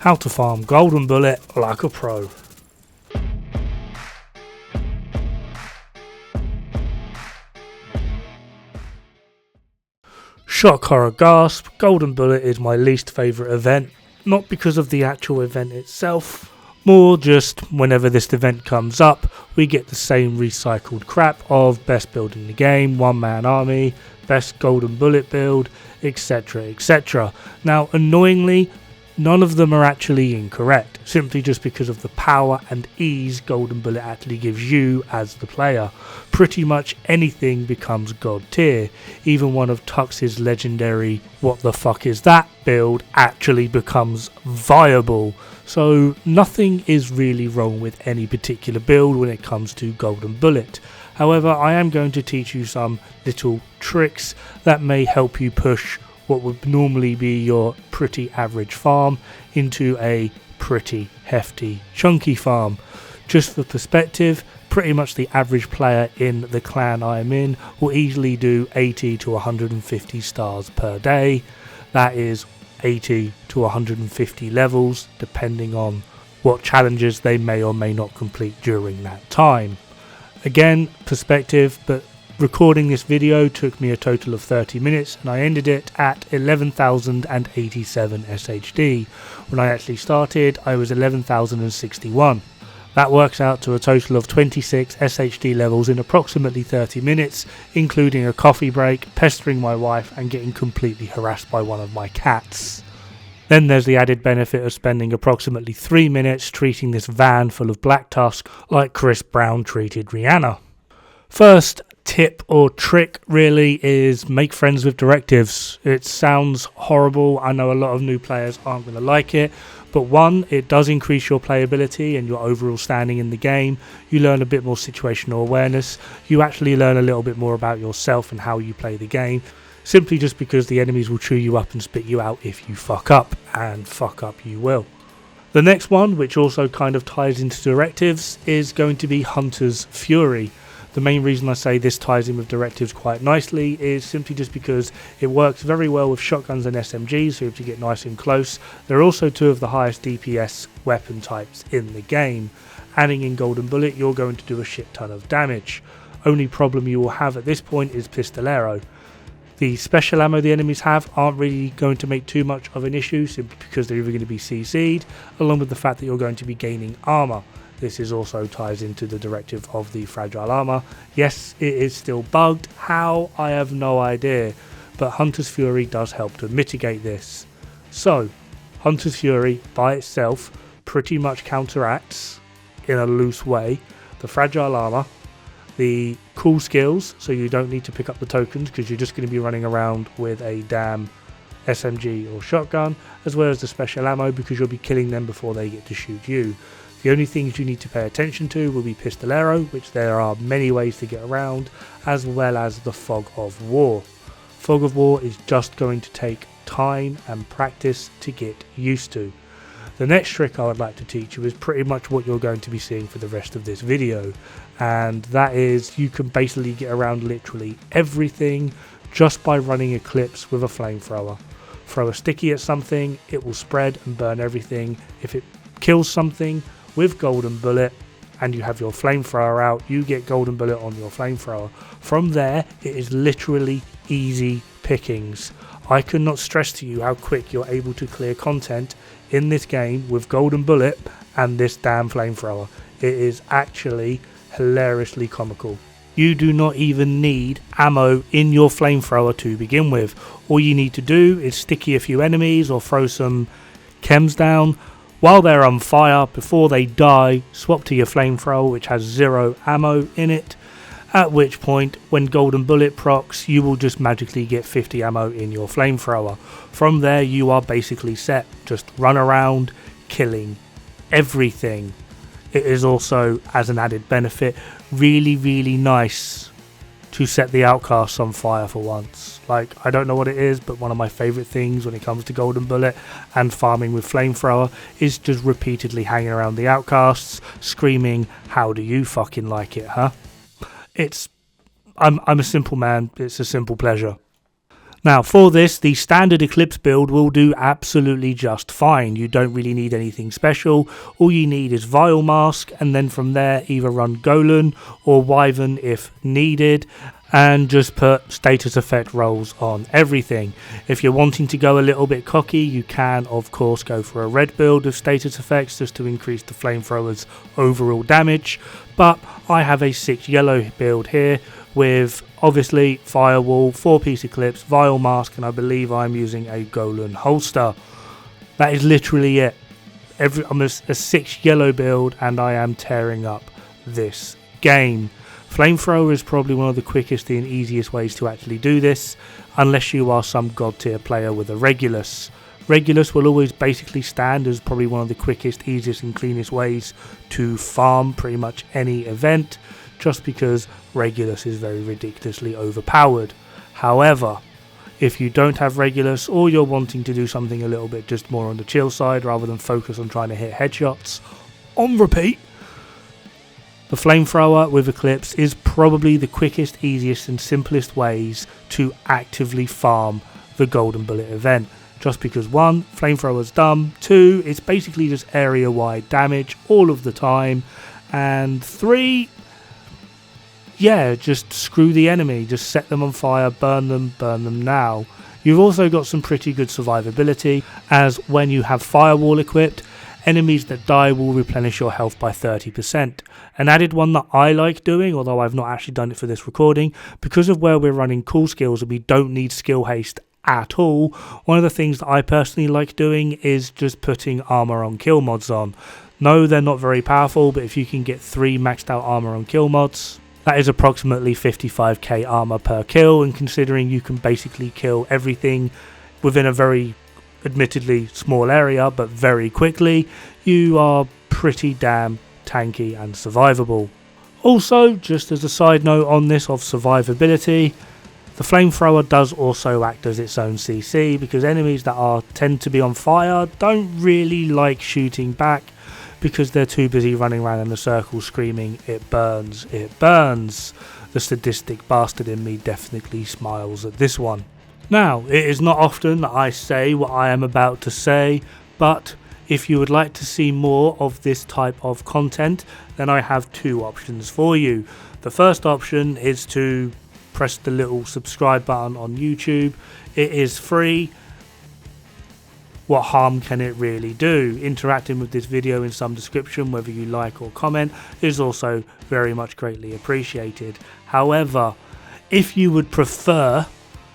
How to farm Golden Bullet like a pro. Shock, horror, gasp, Golden Bullet is my least favourite event, not because of the actual event itself, more just whenever this event comes up, we get the same recycled crap of best build in the game, one-man army, best Golden Bullet build, etc, etc. Now, annoyingly, none of them are actually incorrect, simply just because of the power and ease Golden Bullet actually gives you as the player. Pretty much anything becomes god tier. Even one of Tux's legendary what the fuck is that build actually becomes viable. So nothing is really wrong with any particular build when it comes to Golden Bullet. However, I am going to teach you some little tricks that may help you push what would normally be your pretty average farm into a pretty hefty chunky farm. Just for perspective, pretty much the average player in the clan I am in will easily do 80 to 150 stars per day. That is 80 to 150 levels depending on what challenges they may or may not complete during that time. Again, perspective, but recording this video took me a total of 30 minutes and I ended it at 11,087 SHD. When I actually started, I was 11,061. That works out to a total of 26 SHD levels in approximately 30 minutes, including a coffee break, pestering my wife and getting completely harassed by one of my cats. Then there's the added benefit of spending approximately 3 minutes treating this van full of black tusk like Chris Brown treated Rihanna. First tip or trick really is make friends with directives. It sounds horrible, I know a lot of new players aren't going to like it, but one, it does increase your playability and your overall standing in the game. You learn a bit more situational awareness, you actually learn a little bit more about yourself and how you play the game, simply just because the enemies will chew you up and spit you out if you fuck up, and fuck up you will. The next one, which also kind of ties into directives, is going to be Hunter's Fury. The main reason I say this ties in with directives quite nicely is simply just because it works very well with shotguns and SMGs, so if you get nice and close, they're also two of the highest DPS weapon types in the game. Adding in Golden Bullet, you're going to do a shit ton of damage. Only problem you will have at this point is Pistolero. The special ammo the enemies have aren't really going to make too much of an issue, simply because they're either going to be CC'd, along with the fact that you're going to be gaining armour. This is also ties into the directive of the fragile armour. Yes, it is still bugged. How? I have no idea. But Hunter's Fury does help to mitigate this. So, Hunter's Fury by itself pretty much counteracts, in a loose way, the fragile armour, the cool skills, so you don't need to pick up the tokens because you're just going to be running around with a damn SMG or shotgun, as well as the special ammo because you'll be killing them before they get to shoot you. The only things you need to pay attention to will be Pistolero, which there are many ways to get around, as well as the Fog of War. Fog of War is just going to take time and practice to get used to. The next trick I would like to teach you is pretty much what you're going to be seeing for the rest of this video, and that is you can basically get around literally everything just by running Eclipse with a flamethrower. Throw a sticky at something, it will spread and burn everything. If it kills something with Golden Bullet and you have your flamethrower out, you get Golden Bullet on your flamethrower. From there, it is literally easy pickings. I cannot stress to you how quick you're able to clear content in this game with Golden Bullet and this damn flamethrower. It is actually hilariously comical. You do not even need ammo in your flamethrower to begin with. All you need to do is sticky a few enemies or throw some chems down. While they're on fire, before they die, swap to your flamethrower, which has 0 ammo in it, at which point, when Golden Bullet procs, you will just magically get 50 ammo in your flamethrower. From there, you are basically set. Just run around, killing everything. It is also, as an added benefit, really nice to set the outcasts on fire for once. Like, I don't know what it is, but one of my favourite things when it comes to Golden Bullet and farming with flamethrower is just repeatedly hanging around the outcasts, screaming, "How do you fucking like it, huh?" I'm a simple man, it's a simple pleasure. Now for this, the standard Eclipse build will do absolutely just fine. You don't really need anything special. All you need is Vile Mask, and then from there either run Golem or Wyvern if needed, and just put status effect rolls on everything. If you're wanting to go a little bit cocky, you can of course go for a red build of status effects just to increase the flamethrower's overall damage, but I have a 6 yellow build here with obviously Firewall, 4-piece Eclipse, Vile Mask, and I believe I'm using a Golem holster. That is literally it. I'm a 6 yellow build and I am tearing up this game. Flamethrower is probably one of the quickest and easiest ways to actually do this, unless you are some god tier player with a Regulus. Regulus will always basically stand as probably one of the quickest, easiest and cleanest ways to farm pretty much any event, just because Regulus is very ridiculously overpowered. However, if you don't have Regulus, or you're wanting to do something a little bit just more on the chill side rather than focus on trying to hit headshots on repeat, the Flamethrower with Eclipse is probably the quickest, easiest and simplest ways to actively farm the Golden Bullet event. Just because 1, Flamethrower's dumb, 2, it's basically just area wide damage all of the time, and 3, yeah, just screw the enemy, just set them on fire, burn them now. You've also got some pretty good survivability, as when you have Firewall equipped, enemies that die will replenish your health by 30%. An added one that I like doing, although I've not actually done it for this recording, because of where we're running cool skills and we don't need skill haste at all, one of the things that I personally like doing is just putting armor on kill mods on. No, they're not very powerful, but if you can get 3 maxed out armor on kill mods, that is approximately 55k armor per kill, and considering you can basically kill everything within a very admittedly small area but very quickly, you are pretty damn tanky and survivable. Also, just as a side note on this of survivability, the Flamethrower does also act as its own CC, because enemies that tend to be on fire don't really like shooting back because they're too busy running around in a circle screaming, "It burns, it burns." The sadistic bastard in me definitely smiles at this one. Now, it is not often that I say what I am about to say, but if you would like to see more of this type of content, then I have 2 options for you. The first option is to press the little subscribe button on YouTube. It is free. What harm can it really do? Interacting with this video in some description, whether you like or comment, is also very much greatly appreciated. However, if you would prefer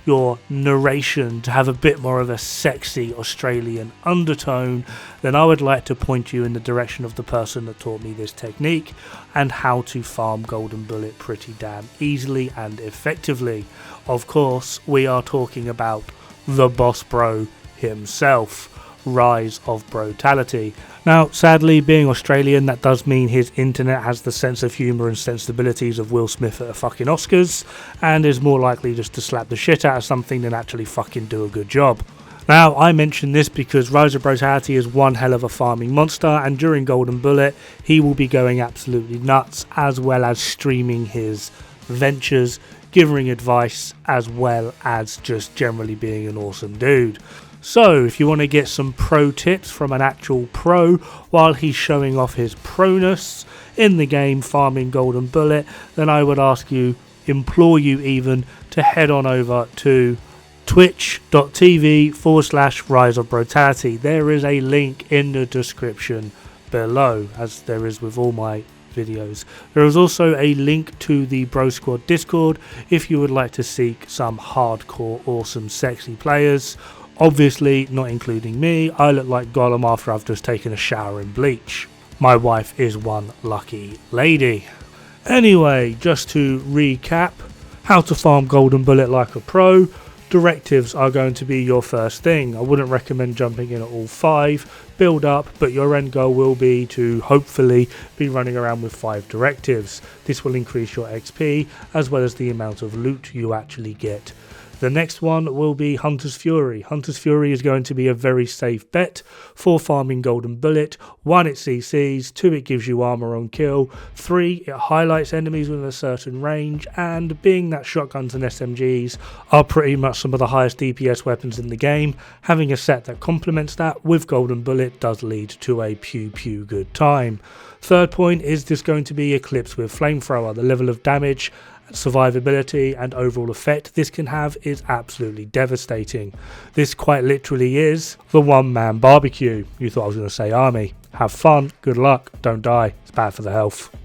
your narration to have a bit more of a sexy Australian undertone, then I would like to point you in the direction of the person that taught me this technique and how to farm Golden Bullet pretty damn easily and effectively. Of course, we are talking about the boss bro himself, Rise of Brutality. Now, sadly, being Australian, that does mean his internet has the sense of humour and sensibilities of Will Smith at a fucking Oscars, and is more likely just to slap the shit out of something than actually fucking do a good job. Now, I mention this because Rise of Brutality is one hell of a farming monster, and during Golden Bullet, he will be going absolutely nuts, as well as streaming his ventures, giving advice, as well as just generally being an awesome dude. So, if you want to get some pro tips from an actual pro while he's showing off his proness in the game farming Golden Bullet, then I would implore you even, to head on over to twitch.tv/Rise of Brutality. There is a link in the description below, as there is with all my videos. There is also a link to the Bro Squad Discord if you would like to seek some hardcore, awesome, sexy players. Obviously, not including me. I look like Gollum after I've just taken a shower in bleach. My wife is one lucky lady. Anyway, just to recap, how to farm Golden Bullet like a pro. Directives are going to be your first thing. I wouldn't recommend jumping in at all 5. Build up, but your end goal will be to hopefully be running around with 5 directives. This will increase your XP as well as the amount of loot you actually get The next one will be Hunter's Fury. Hunter's Fury is going to be a very safe bet for farming Golden Bullet. 1, it CCs, 2, it gives you armor on kill, 3, it highlights enemies within a certain range, and being that shotguns and SMGs are pretty much some of the highest DPS weapons in the game, having a set that complements that with Golden Bullet does lead to a pew good time. Third point is this going to be eclipsed with flamethrower. The level of damage, survivability and overall effect this can have is absolutely devastating. This quite literally is the one-man barbecue. You thought I was going to say army. Have fun, good luck, don't die, it's bad for the health.